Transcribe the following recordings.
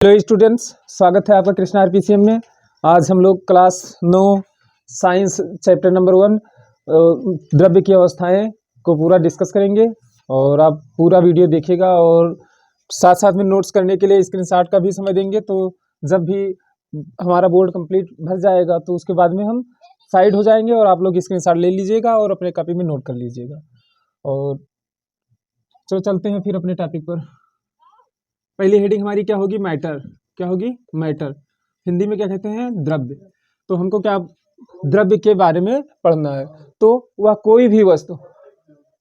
Hello students, स्वागत है आपका कृष्णा आरपीसीएम में। आज हम लोग क्लास 9 साइंस चैप्टर नंबर 1 द्रव्य की अवस्थाएं को पूरा डिस्कस करेंगे और आप पूरा वीडियो देखिएगा और साथ साथ में नोट्स करने के लिए स्क्रीनशॉट का भी समय देंगे। तो जब भी हमारा बोर्ड कंप्लीट भर जाएगा तो उसके बाद में हम साइड हो जाएंगे और आप लोग स्क्रीनशॉट ले लीजिएगा और अपने कॉपी में नोट कर लीजिएगा। और चलो चलते हैं फिर अपने टॉपिक पर। पहली हेडिंग हमारी क्या होगी? मैटर। क्या होगी? मैटर। हिंदी में क्या कहते हैं? द्रव्य। तो हमको क्या द्रव्य के बारे में पढ़ना है। तो वह कोई भी वस्तु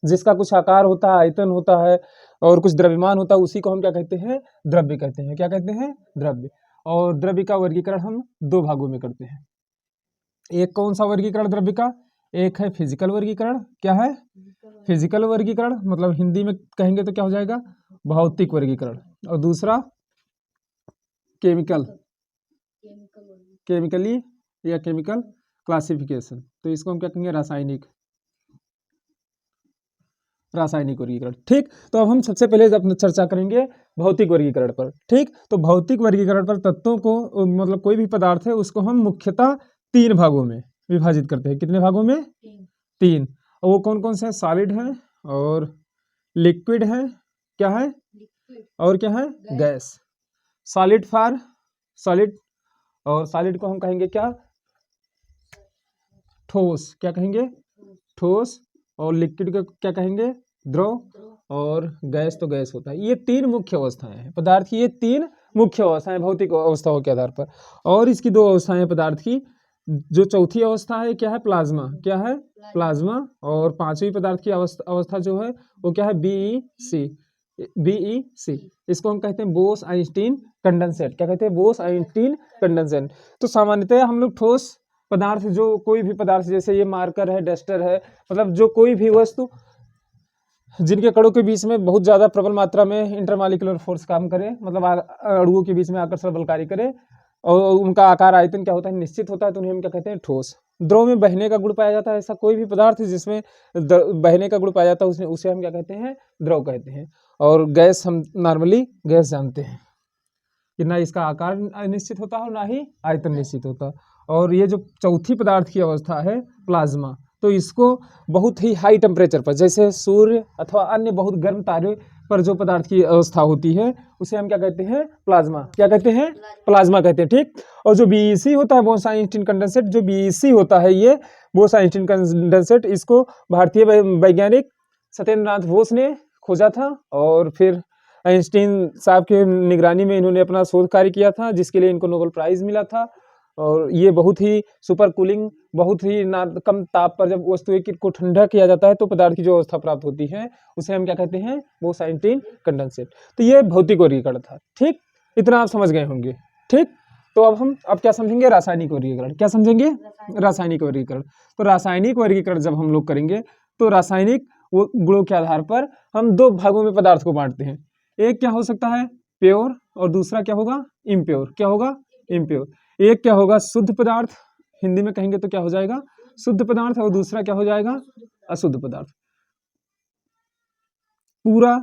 जिसका कुछ आकार होता है, आयतन होता है और कुछ द्रव्यमान होता है, उसी को हम क्या कहते हैं? द्रव्य कहते हैं। क्या कहते हैं? द्रव्य। और द्रव्य का वर्गीकरण हम दो भागों में करते हैं। एक कौन सा वर्गीकरण द्रव्य का? एक है फिजिकल वर्गीकरण। क्या है? फिजिकल वर्गीकरण, मतलब हिंदी में कहेंगे तो क्या हो जाएगा? भौतिक वर्गीकरण। और दूसरा केमिकली या केमिकल क्लासिफिकेशन। तो इसको हम क्या कहेंगे? रासायनिक वर्गीकरण। ठीक, तो अब हम सबसे पहले अपनी चर्चा करेंगे भौतिक वर्गीकरण पर। ठीक, तो भौतिक वर्गीकरण पर तत्वों को, मतलब कोई भी पदार्थ है उसको हम मुख्यतः 3 भागों में विभाजित करते हैं। कितने भागों में? 3। और वो कौन कौन से हैं? सॉलिड है और लिक्विड है। क्या है? और क्या है? गैस। सॉलिड और सॉलिड को हम कहेंगे क्या? ठोस। क्या कहेंगे? ठोस। और लिक्विड को क्या कहेंगे? द्रव। और गैस तो गैस होता है। ये 3 मुख्य अवस्थाएं हैं पदार्थ की। ये 3 मुख्य अवस्थाएं भौतिक अवस्थाओं के आधार पर। और इसकी 2 अवस्थाएं पदार्थ की। जो चौथी अवस्था है क्या है? प्लाज्मा। क्या है? प्लाज्मा। और 5वीं पदार्थ की अवस्था जो है वो क्या है? बीईसी। इसको हम कहते हैं बोस आइंस्टीन कंडेंसेट। क्या कहते हैं? Bose Einstein condensate. तो सामान्यतः हम लोग ठोस पदार्थ, जो कोई भी पदार्थ, जैसे ये मार्कर है, डस्टर है, मतलब जो कोई भी वस्तु जिनके कणों के बीच में बहुत ज्यादा प्रबल मात्रा में इंटरमॉलिक्यूलर फोर्स काम करे, मतलब अणुओं के बीच में आकर्षण बल कार्य करे और उनका आकार आयतन क्या होता है? निश्चित होता है, तो उन्हें हम क्या कहते हैं? ठोस। द्रव में बहने का गुण पाया जाता है। ऐसा कोई भी पदार्थ जिसमें बहने का गुण पाया जाता है उसे हम क्या कहते हैं? द्रव कहते हैं। और गैस, हम नॉर्मली गैस जानते हैं कि ना इसका आकार निश्चित होता है ना ही आयतन निश्चित होता। और ये जो चौथी पदार्थ की अवस्था है प्लाज्मा, तो इसको बहुत ही हाई टेम्परेचर पर, जैसे सूर्य अथवा अन्य बहुत गर्म तारे पर जो पदार्थ की अवस्था होती है उसे हम क्या कहते हैं? प्लाज्मा। क्या कहते हैं? प्लाज्मा कहते हैं। ठीक, और जो बीईसी होता है, बोस आइंस्टीन कंडेंसेट, जो बीईसी होता है, ये बोस आइंस्टीन कंडेंसेट, इसको भारतीय वैज्ञानिक सत्येंद्रनाथ बोस ने खोजा था और फिर आइंस्टीन साहब के निगरानी में इन्होंने अपना शोध कार्य किया था, जिसके लिए इनको नोबेल प्राइज मिला था। और ये बहुत ही सुपर कूलिंग, बहुत ही कम ताप पर जब वस्तु को ठंडा किया जाता है तो पदार्थ की जो अवस्था प्राप्त होती है उसे हम क्या कहते हैं? Bose Einstein condensate. तो ये भौतिक वर्गीकरण था। ठीक, इतना आप समझ गए होंगे। ठीक, तो अब क्या समझेंगे? रासायनिक वर्गीकरण। क्या समझेंगे? रासायनिक वर्गीकरण। तो रासायनिक वर्गीकरण जब हम लोग करेंगे तो रासायनिक गुणों के आधार पर हम 2 भागों में पदार्थ को बांटते हैं। एक क्या हो सकता है? प्योर, और दूसरा क्या होगा? इम्प्योर। क्या होगा? इम्प्योर। एक क्या होगा? शुद्ध पदार्थ, हिंदी में कहेंगे तो क्या हो जाएगा? शुद्ध पदार्थ। और दूसरा क्या हो जाएगा? अशुद्ध पदार्थ। पूरा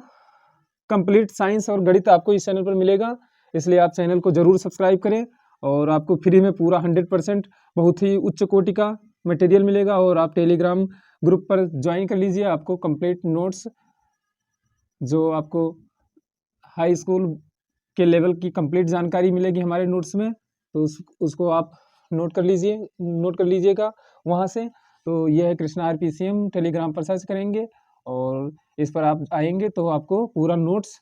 कंप्लीट साइंस और गणित आपको इस चैनल पर मिलेगा, इसलिए आप चैनल को जरूर सब्सक्राइब करें। और आपको फ्री में पूरा 100% बहुत ही उच्च कोटि का मटेरियल मिलेगा। और आप टेलीग्राम ग्रुप पर ज्वाइन कर लीजिए। आपको कंप्लीट नोट्स, जो आपको हाई स्कूल के लेवल की कंप्लीट जानकारी मिलेगी हमारे नोट्स में, तो उसको आप नोट कर लीजिएगा वहाँ से। तो ये है कृष्णा आरपीसीएम, टेलीग्राम पर सर्च करेंगे और इस पर आप आएंगे तो आपको पूरा नोट्स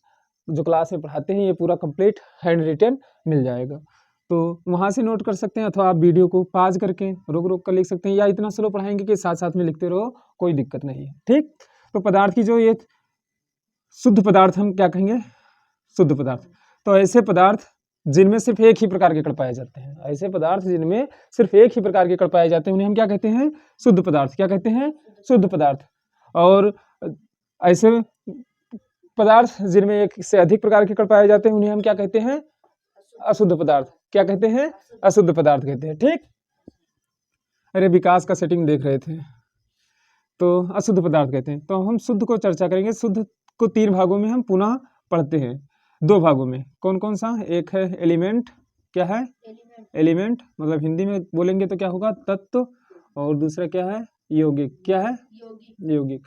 जो क्लास में पढ़ाते हैं ये पूरा कंप्लीट हैंड रिटन मिल जाएगा। तो वहाँ से नोट कर सकते हैं, अथवा आप वीडियो को पॉज करके रोक रोक कर लिख सकते हैं, या इतना स्लो पढ़ाएंगे कि साथ साथ में लिखते रहो, कोई दिक्कत नहीं है। ठीक, तो पदार्थ की जो ये शुद्ध पदार्थ हम क्या कहेंगे? शुद्ध पदार्थ। तो ऐसे पदार्थ जिनमें सिर्फ एक ही प्रकार के कण पाए जाते हैं, ऐसे पदार्थ जिनमें सिर्फ एक ही प्रकार के कण पाए जाते हैं उन्हें हम क्या कहते हैं? शुद्ध पदार्थ। क्या कहते हैं? शुद्ध पदार्थ। और ऐसे पदार्थ जिनमें एक से अधिक प्रकार के कण पाए जाते हैं उन्हें हम क्या कहते हैं? अशुद्ध पदार्थ। क्या कहते हैं? अशुद्ध पदार्थ कहते हैं। ठीक, अरे विकास का सेटिंग देख रहे थे, तो अशुद्ध पदार्थ कहते हैं। तो हम शुद्ध को चर्चा करेंगे। शुद्ध को 3 भागों में हम पुनः पढ़ते हैं। दो भागों में। कौन कौन सा? एक है एलिमेंट, क्या है? एलिमेंट मतलब हिंदी में बोलेंगे तो क्या होगा? तत्व। और दूसरा क्या है? यौगिक। क्या है? यौगिक।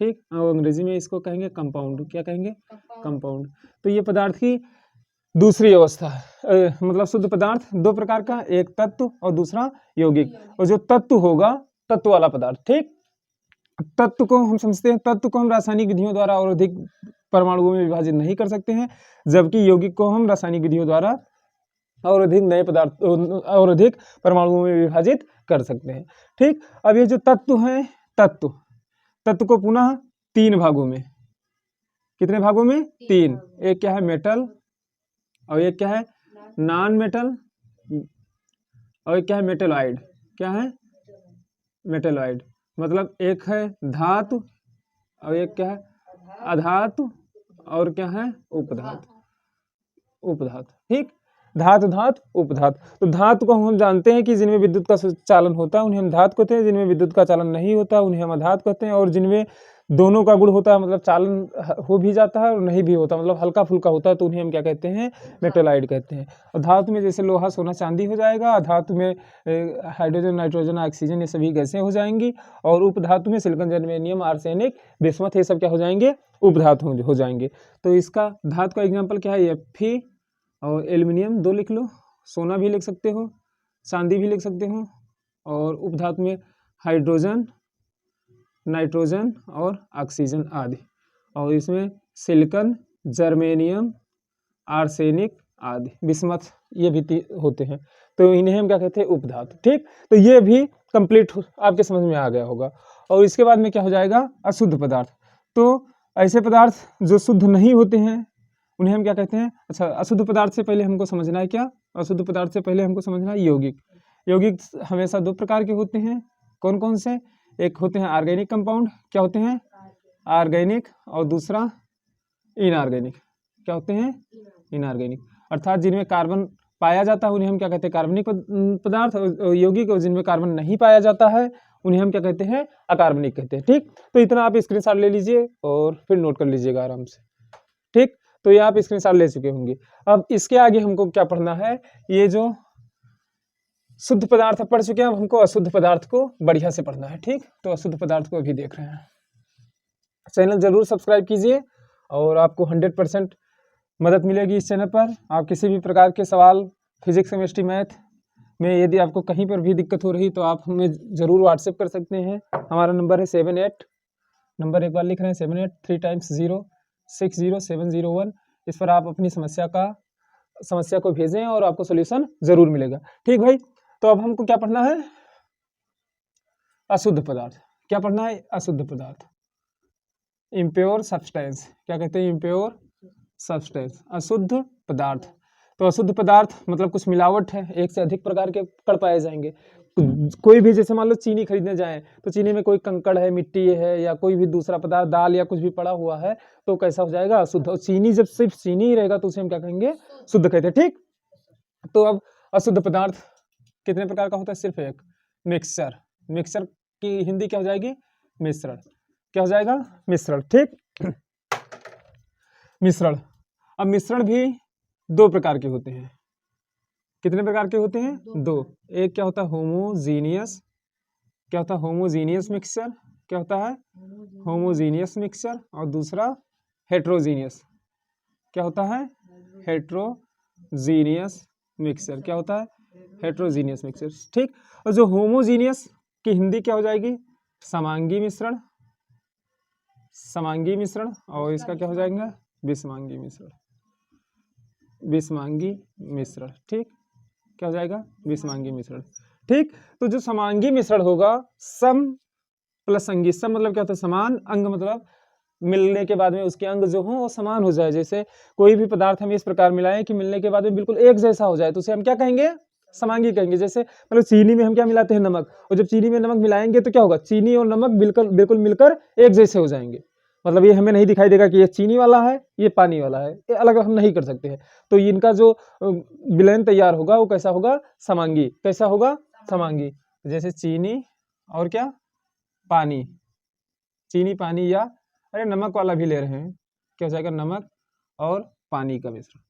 ठीक, और अंग्रेजी में इसको कहेंगे कंपाउंड। क्या कहेंगे? कंपाउंड। तो ये पदार्थ की दूसरी अवस्था है। मतलब शुद्ध पदार्थ दो प्रकार का, एक तत्व और दूसरा यौगिक। और जो तत्व होगा, तत्व वाला पदार्थ, ठीक, तत्व को हम समझते हैं, तत्व को हम रासायनिक विधियों द्वारा और अधिक परमाणुओं में विभाजित नहीं कर सकते हैं, जबकि यौगिक को हम रासायनिक विधियों द्वारा और अधिक नए पदार्थ और अधिक परमाणुओं में विभाजित कर सकते हैं। ठीक, अब ये जो तत्व है, तत्व को पुनः तीन भागों में, कितने भागों में? तीन। एक क्या है? मेटल, और एक क्या है? नॉन मेटल, और एक क्या है? मेटेलॉइड। क्या है? मेटेलॉइड। मतलब एक है धातु और एक क्या है? अधातु, और क्या है? उपधातु। ठीक, धातु, उपधातु। तो धातु को हम जानते हैं कि जिनमें विद्युत का चालन होता है उन्हें हम धातु कहते हैं, जिनमें विद्युत का चालन नहीं होता उन्हें हम अधातु कहते हैं, और जिनमें दोनों का गुण होता है, मतलब चालन हो भी जाता है और नहीं भी होता, मतलब हल्का फुल्का होता है, तो उन्हें हम क्या कहते हैं? मेटेलाइड कहते हैं। और धातु में जैसे लोहा, सोना, चांदी हो जाएगा, धातु में हाइड्रोजन, नाइट्रोजन, ऑक्सीजन, ये सभी गैसें हो जाएंगी, और उपधातु में सिलिकॉन, जर्मेनियम, आर्सेनिक, बिस्मथ, ये सब क्या हो जाएंगे? उपधातु हो जाएंगे। तो इसका धातु का एग्जाम्पल क्या है? Fe और एल्यूमिनियम, दो लिख लो। सोना भी लिख सकते हो, चांदी भी लिख सकते हो, और उपधातु में हाइड्रोजन, नाइट्रोजन और ऑक्सीजन आदि, और इसमें सिलिकॉन, जर्मेनियम, आर्सेनिक आदि, बिस्मथ, ये भी होते हैं। तो इन्हें हम क्या कहते हैं? उपधातु। ठीक, तो ये भी कंप्लीट आपके समझ में आ गया होगा। और इसके बाद में क्या हो जाएगा? अशुद्ध पदार्थ। तो ऐसे पदार्थ जो शुद्ध नहीं होते हैं उन्हें हम क्या कहते हैं? अच्छा, अशुद्ध पदार्थ से पहले हमको समझना है क्या? अशुद्ध पदार्थ से पहले हमको समझना है यौगिक। यौगिक हमेशा दो प्रकार के होते हैं। कौन कौन से? एक होते हैं ऑर्गेनिक कंपाउंड। क्या होते हैं? ऑर्गेनिक। और दूसरा इनऑर्गेनिक। क्या होते हैं? इनऑर्गेनिक। अर्थात जिनमें कार्बन पाया जाता है उन्हें हम क्या कहते हैं? कार्बनिक पदार्थ। यौगिक, और जिनमें कार्बन नहीं पाया जाता है उन्हें हम क्या कहते हैं? अकार्बनिक कहते हैं। ठीक, तो इतना आप स्क्रीनशॉट ले लीजिए और फिर नोट कर लीजिएगा आराम से। ठीक, तो ये आप स्क्रीनशॉट ले चुके होंगे। अब इसके आगे हमको क्या पढ़ना है? ये जो शुद्ध पदार्थ पढ़ चुके हैं, अब हमको अशुद्ध पदार्थ को बढ़िया से पढ़ना है। ठीक, तो अशुद्ध पदार्थ को अभी देख रहे हैं। चैनल जरूर सब्सक्राइब कीजिए, और आपको 100% मदद मिलेगी इस चैनल पर। आप किसी भी प्रकार के सवाल, फिजिक्स, केमिस्ट्री, मैथ में यदि आपको कहीं पर भी दिक्कत हो रही तो आप हमें ज़रूर व्हाट्सएप कर सकते हैं। हमारा नंबर है 78, नंबर एक बार लिख रहे हैं, 78 3 0 6 0 7 0 1। इस पर आप अपनी समस्या को भेजें और आपको सोल्यूशन जरूर मिलेगा। ठीक भाई, तो अब हमको क्या पढ़ना है? अशुद्ध पदार्थ। क्या पढ़ना है? अशुद्ध पदार्थ, इम्प्योर सब्सटेंस। क्या कहते हैं? इम्प्योर सब्सटेंस, अशुद्ध पदार्थ। तो अशुद्ध पदार्थ मतलब कुछ मिलावट है, एक से अधिक प्रकार के कण पाए जाएंगे। कोई भी, जैसे मान लो चीनी खरीदने जाएं तो चीनी में कोई कंकड़ है, मिट्टी है, या कोई भी दूसरा पदार्थ, दाल या कुछ भी पड़ा हुआ है, तो कैसा हो जाएगा? अशुद्ध। और चीनी, जब सिर्फ चीनी ही रहेगा तो उसे हम क्या कहेंगे? शुद्ध कहते हैं। ठीक, तो अब अशुद्ध पदार्थ कितने प्रकार का होता है? सिर्फ एक, मिक्सचर। मिक्सचर की हिंदी क्या हो जाएगी? मिश्रण। क्या हो जाएगा? मिश्रण। ठीक, मिश्रण। अब मिश्रण भी दो प्रकार के होते हैं। कितने प्रकार के होते हैं? दो। एक क्या होता है? होमोजीनियस। क्या होता है? Homogeneous mixture. क्या होता है? Homogeneous mixture. और दूसरा हेट्रोजीनियस। क्या होता है? Heterogeneous mixture. क्या होता है? Heterogeneous mixture. ठीक, और जो होमोजीनियस की हिंदी क्या हो जाएगी? समांगी मिश्रण। समांगी मिश्रण। और इसका क्या हो जाएगा? विषमांगी मिश्रण। विषमांगी मिश्रण। ठीक, क्या हो जाएगा? विषमांगी मिश्रण। ठीक, तो जो समांगी मिश्रण होगा, सम प्लस अंगी। सम मतलब क्या होता है? समान। अंग मतलब मिलने के बाद में उसके अंग जो हो वो समान हो जाए। जैसे कोई भी पदार्थ हम इस प्रकार मिलाएं कि मिलने के बाद में बिल्कुल एक जैसा हो जाए, तो उसे हम क्या कहेंगे? समांगी कहेंगे। जैसे मतलब चीनी में हम क्या मिलाते हैं? नमक। और जब चीनी में नमक मिलाएंगे तो क्या होगा? चीनी और नमक बिल्कुल मिलकर एक जैसे हो जाएंगे। मतलब ये हमें नहीं दिखाई देगा कि ये चीनी वाला है, ये पानी वाला है, ये अलग हम नहीं कर सकते हैं। तो इनका जो विलयन तैयार होगा वो कैसा होगा? समांगी। कैसा होगा? समांगी। जैसे चीनी और क्या? पानी। चीनी, पानी, या अरे नमक वाला भी ले रहे हैं, क्या हो जाएगा? नमक और पानी का मिश्रण।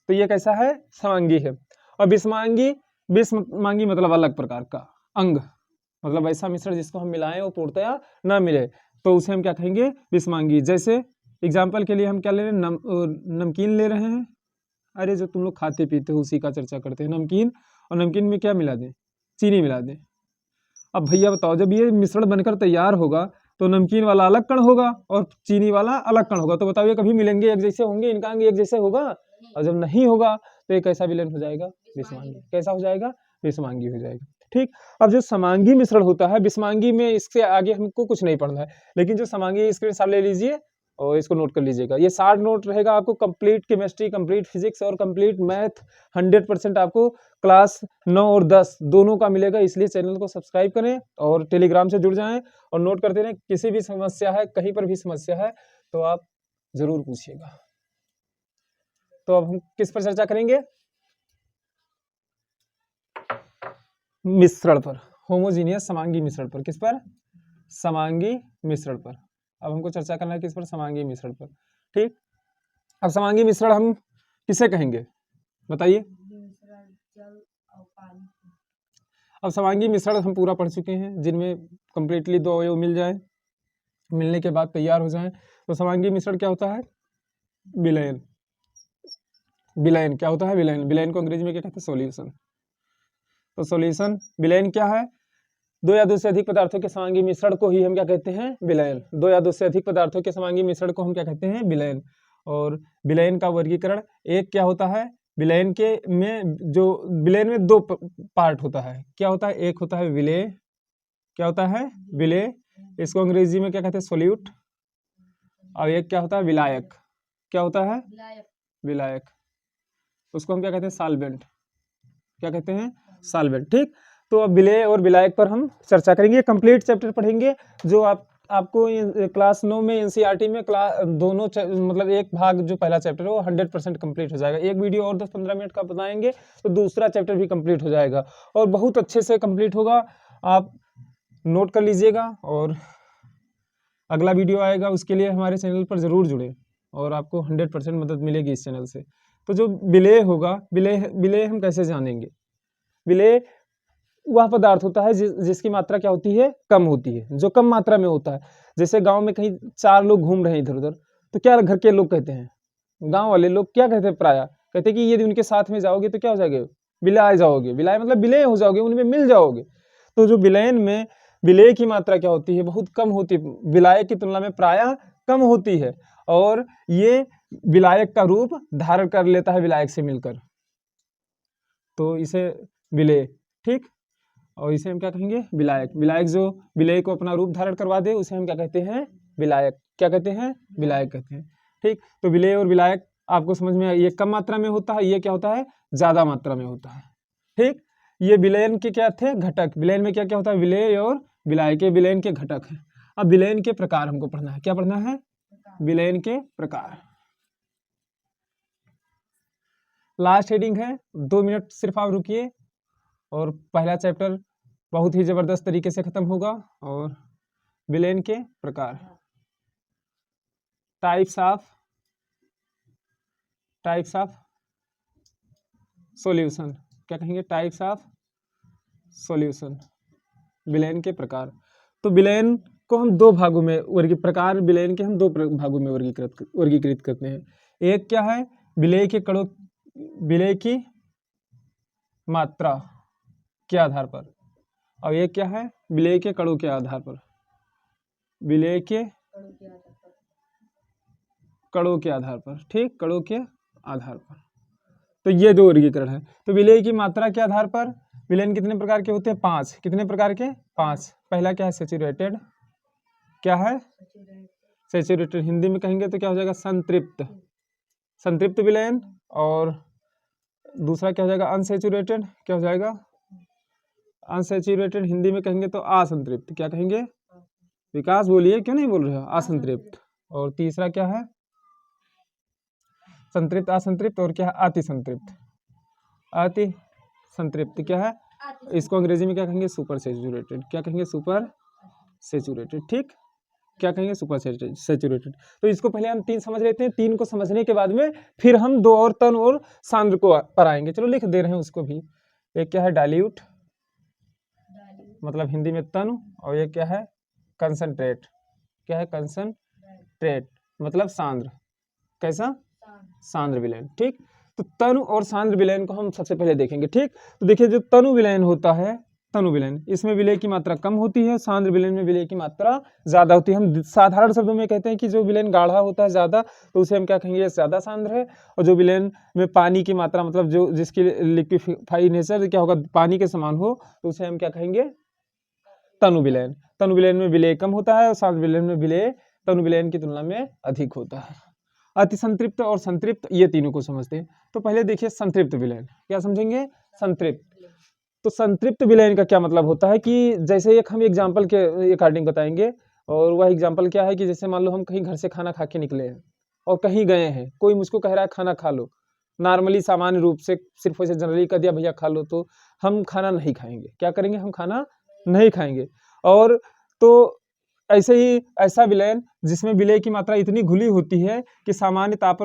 तो ये कैसा है, समांगी है। और विषमांगी मतलब अलग प्रकार का, अंग मतलब ऐसा मिश्रण जिसको हम मिलाएं और पूर्णतया ना मिले, तो उसे हम क्या कहेंगे, विषमांगी। जैसे एग्जाम्पल के लिए हम क्या ले रहे हैं, नमकीन ले रहे हैं, अरे जो तुम लोग खाते पीते हो उसी का चर्चा करते हैं, नमकीन, और नमकीन में क्या मिला दें, चीनी मिला दें। अब भैया बताओ, जब ये मिश्रण बनकर तैयार होगा तो नमकीन वाला अलग कण होगा और चीनी वाला अलग कण होगा, तो बताओ ये कभी मिलेंगे, एक जैसे होंगे, इनका अंग एक जैसे होगा? और जब नहीं होगा तो ये कैसा विलयन हो जाएगा, विषमांगी। कैसा हो जाएगा, विषमांगी हो जाएगा। ठीक। अब जो समांगी मिश्रण होता है, विषमांगी में इससे आगे हमको कुछ नहीं पढ़ना है, लेकिन जो समांगी स्क्रीनशॉट ले लीजिए और इसको नोट कर लीजिएगा। ये 60 नोट रहेगा आपको, कंप्लीट केमिस्ट्री, कंप्लीट फिजिक्स और कंप्लीट मैथ 100% आपको क्लास 9 और 10 दोनों का मिलेगा। इसलिए चैनल को सब्सक्राइब करें और टेलीग्राम से जुड़ जाएं और नोट करते रहें। किसी भी समस्या है, कहीं पर भी समस्या है तो आप जरूर पूछिएगा। तो अब हम किस पर चर्चा करेंगे, मिश्रण पर, होमोजीनियस समांगी मिश्रण पर। किस पर, समांगी मिश्रण पर। अब हमको चर्चा करना है किस पर, समांगी मिश्रण पर। ठीक। अब समांगी मिश्रण हम किसे कहेंगे, बताइए। अब समांगी मिश्रण हम पूरा पढ़ चुके हैं, जिनमें कंप्लीटली 2 अवयव मिल जाए, मिलने के बाद तैयार हो जाए। तो समांगी मिश्रण क्या होता है, विलयन। विलयन क्या होता है, विलयन। विलयन को अंग्रेजी में क्या कहते हैं, सॉल्यूशन। तो सॉल्यूशन, विलयन क्या है, 2 या 2 से अधिक पदार्थों के समांगी मिश्रण को ही हम क्या कहते हैं, विलयन। 2 या 2 से अधिक पदार्थों के समांगी मिश्रण को हम क्या कहते हैं, विलयन। और विलयन का वर्गीकरण, एक क्या होता है, विलयन के में जो विलयन में 2 पार्ट होता है। क्या होता है, एक होता है विलेय, क्या होता है, विलेय, इसको अंग्रेजी में क्या कहते हैं, सोल्यूट। और एक क्या होता है, विलायक। क्या होता है, विलायक, उसको हम क्या कहते हैं, सॉल्वेंट। क्या कहते हैं, सॉल्वेंट। ठीक। तो अब विलेय और विलायक पर हम चर्चा करेंगे, कंप्लीट चैप्टर पढ़ेंगे, जो आपको क्लास 9 में एनसीईआरटी में दोनों मतलब एक भाग जो पहला चैप्टर है वो 100% कंप्लीट हो जाएगा। एक वीडियो और 10-15 मिनट का बताएंगे तो दूसरा चैप्टर भी कंप्लीट हो जाएगा और बहुत अच्छे से कंप्लीट होगा। आप नोट कर लीजिएगा और अगला वीडियो आएगा उसके लिए हमारे चैनल पर जरूर जुड़े और आपको 100% मदद मिलेगी इस चैनल से। तो जो विलेय होगा, विलेय हम कैसे जानेंगे, विलेय वह पदार्थ होता है जिसकी मात्रा क्या होती है, कम होती है, जो कम मात्रा में होता है। जैसे गांव में कहीं 4 लोग घूम रहे हैं इधर उधर, तो क्या घर के लोग कहते हैं, गांव वाले लोग क्या कहते हैं, प्राय कहते हैं कि यदि उनके साथ में जाओगे तो क्या हो जाओगे, विलाय जाओगे। विलाय मतलब विलय हो जाओगे, उनमें मिल जाओगे। तो जो विलयन में विलय की मात्रा क्या होती है, बहुत कम होती है, विलायक की तुलना में प्राय कम होती है और ये विलायक का रूप धारण कर लेता है विलायक से मिलकर, तो इसे विलेय। ठीक। और इसे हम क्या कहेंगे, विलायक। विलायक जो विलेय को अपना रूप धारण करवा दे उसे हम क्या कहते हैं, विलायक। क्या कहते हैं, विलायक कहते हैं। ठीक। तो विलेय और विलायक आपको समझ में, ये कम मात्रा में होता है, ये क्या होता है, ज्यादा मात्रा में होता है। ठीक। ये विलयन के क्या थे, घटक। विलयन में क्या क्या होता है, विलेय और विलायक, विलयन के घटक है। अब विलयन के प्रकार हमको पढ़ना है, क्या पढ़ना है, विलयन के प्रकार। लास्ट हेडिंग है, 2 मिनट सिर्फ आप रुकिए और पहला चैप्टर बहुत ही जबरदस्त तरीके से खत्म होगा। और विलयन के प्रकार, टाइप्स ऑफ सॉल्यूशन, क्या कहेंगे, टाइप्स ऑफ सॉल्यूशन, विलयन के प्रकार। तो विलयन को हम 2 भागों में प्रकार विलयन के हम 2 भागों में वर्गीकृत करते हैं। एक क्या है, विलेय के कणों, विलेय की मात्रा के आधार पर, और ये क्या है, विलेय के कणों के आधार पर, विलेय के कणों के आधार पर। ठीक, कणों के आधार पर। तो ये 2 वर्गीकरण है। तो विलेय की मात्रा के आधार पर विलयन कितने प्रकार के होते हैं, 5। कितने प्रकार के, 5। पहला क्या है, सैचुरेटेड। क्या है, सैचुरेटेड, हिंदी में कहेंगे तो क्या हो जाएगा, संतृप्त, संतृप्त विलयन। और दूसरा क्या हो जाएगा, अनसैचुरेटेड। क्या हो जाएगा, अनसैचुरेटेड, हिंदी में कहेंगे तो असंतृप्त। क्या कहेंगे, विकास बोलिए, क्यों नहीं बोल रहे हो, असंतृप्त। और तीसरा क्या है, संतृप्त, असंतृप्त। और क्या है, अति संतृप्त। अति संतृप्त क्या है, इसको अंग्रेजी में क्या कहेंगे, सुपर सैचुरेटेड। क्या कहेंगे, सुपर सैचुरेटेड। ठीक। क्या कहेंगे, सुपर सैचुरेटेड। तो इसको पहले हम 3 समझ लेते हैं, 3 को समझने के बाद में फिर हम 2 और तन और सांद्र को पर आएंगे। चलो लिख दे रहे हैं उसको भी। एक क्या है डाइल्यूट, मतलब हिंदी में तनु, और ये क्या है कंसंट्रेट, क्या है कंसंट्रेट मतलब सांद्र, कैसा सांद्र विलयन। ठीक, तो तनु और सांद्र विलयन को हम सबसे पहले देखेंगे। ठीक, तो देखिए जो तनु विलयन होता है, तनु विलयन, इसमें विलय की मात्रा कम होती है, सांद्र विलयन में विलय की मात्रा ज्यादा होती है। हम साधारण शब्दों में कहते हैं कि जो विलयन गाढ़ा होता है ज्यादा, तो उसे हम क्या कहेंगे, ज्यादा सांद्र है। और जो विलयन में पानी की मात्रा, मतलब जो जिसकी लिक्विफाई नेचर क्या होगा, पानी के समान हो, तो उसे हम क्या कहेंगे, तनु विलयन। तनु विलयन में विलय कम होता है और सांद्र विलयन में विलय तनु विलयन की तुलना में अधिक होता है। अति संतृप्त और संतृप्त, ये तीनों को समझते हैं। तो पहले देखिए संतृप्त विलयन, क्या समझेंगे, संतृप्त। तो संतृप्त विलयन का क्या मतलब होता है कि जैसे एक हम एग्जाम्पल के अकॉर्डिंग बताएंगे, और वह एग्जाम्पल क्या है कि जैसे मान लो हम कहीं घर से खाना खा के निकले हैं और कहीं गए हैं, कोई मुझको कह रहा है खाना खा लो, नॉर्मली सामान्य रूप से सिर्फ वैसे जनरली कह दिया भैया खा लो, तो हम खाना नहीं खाएंगे। क्या करेंगे, हम खाना नहीं खाएंगे। और तो ऐसे ही ऐसा विलयन जिसमें विलय की मात्रा इतनी घुली होती है कि सामान्य ताप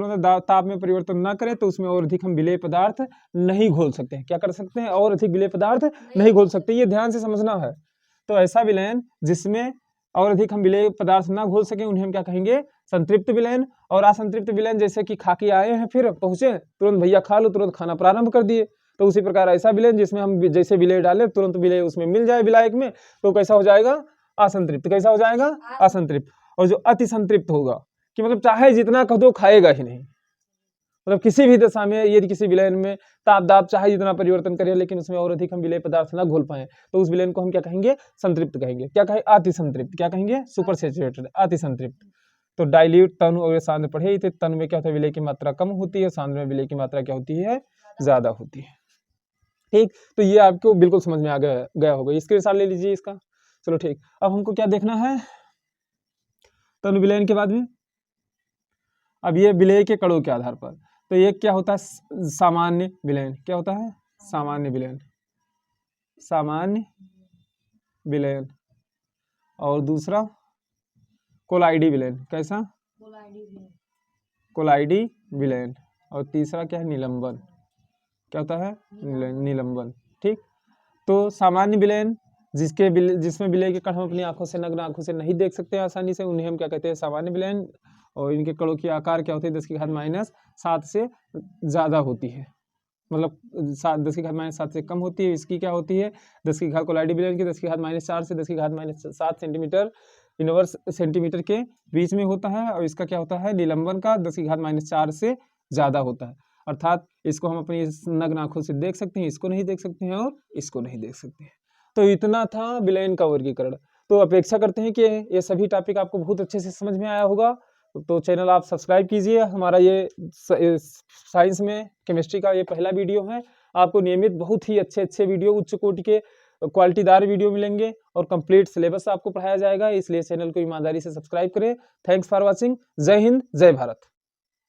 में परिवर्तन ना करें, तो उसमें और अधिक हम विलय पदार्थ नहीं घोल सकते हैं। क्या कर सकते हैं, और अधिक विलय पदार्थ नहीं घोल सकते, ये ध्यान से समझना है। तो ऐसा विलयन जिसमें और अधिक हम विलय पदार्थ ना घोल सके, उन्हें हम क्या कहेंगे, संतृप्त विलयन। और असंतृप्त विलयन जैसे कि खा के आए हैं, फिर पहुंचे तुरंत भैया खा लो, तुरंत खाना प्रारंभ कर दिए, तो उसी प्रकार ऐसा विलयन जिसमें हम जैसे विलय डालें तुरंत विलय उसमें मिल जाए विलायक में, तो कैसा हो जाएगा, असंतृप्त। कैसा हो जाएगा, असंतृप्त। और जो अति संतृप्त होगा कि मतलब चाहे जितना कह दो खाएगा ही नहीं, मतलब किसी भी दशा में यदि किसी विलयन में ताप दाब चाहे जितना परिवर्तन करें, लेकिन उसमें और अधिक हम विलय पदार्थ ना घोल पाए, तो उस विलयन को हम क्या कहेंगे, संतृप्त कहेंगे। क्या कहें, अति संतृप्त। क्या कहेंगे, सुपर सैचुरेटेड, अति संतृप्त। तो डाइल्यूट, तनु और सांद्र पढ़े थे। तनु में क्या होता है, विलय की मात्रा कम होती है, सांद्र में विलय की मात्रा क्या होती है, ज्यादा होती है। ठीक, तो ये आपको बिल्कुल समझ में आ गया होगा। स्क्रीनशॉट ले लीजिए इसका। चलो ठीक, अब हमको क्या देखना है, तनु विलयन के बाद में अब ये विलय के कणों के आधार पर, तो ये क्या होता है, सामान्य विलयन। क्या होता है, सामान्य विलयन, सामान्य विलयन। और दूसरा कोलाइडी विलयन, कैसा, कोलाइडी विलयन। और तीसरा क्या है, निलंबन। क्या होता है, निलंबन। ठीक, तो सामान्य विलयन जिसमें विलय के कण हम अपनी आंखों से, नग्न आंखों से नहीं देख सकते आसानी से, उन्हें हम क्या कहते हैं, सामान्य विलयन। और इनके कणों की आकार क्या होती है, 10⁻⁷ से ज्यादा होती है, मतलब 10⁻⁷ से कम होती है। इसकी क्या होती है, कोलाइडी विलयन की 10⁻⁴ से 10⁻⁷ सेंटीमीटर इनवर्स सेंटीमीटर के बीच में होता है। और इसका क्या होता है, निलंबन का 10⁻⁴ से ज्यादा होता है। अर्थात इसको हम अपनी नग्न आंखों से देख सकते हैं, इसको नहीं देख सकते हैं और इसको नहीं देख सकते हैं। तो इतना था विलयन का वर्गीकरण। तो अपेक्षा करते हैं कि ये सभी टॉपिक आपको बहुत अच्छे से समझ में आया होगा। तो चैनल आप सब्सक्राइब कीजिए। हमारा ये साइंस में केमिस्ट्री का ये पहला वीडियो है। आपको नियमित बहुत ही अच्छे वीडियो, उच्च कोटि के क्वालिटीदार वीडियो मिलेंगे और कंप्लीट सिलेबस आपको पढ़ाया जाएगा। इसलिए चैनल को ईमानदारी से सब्सक्राइब करें। Thanks for watching. जय हिंद, जय भारत।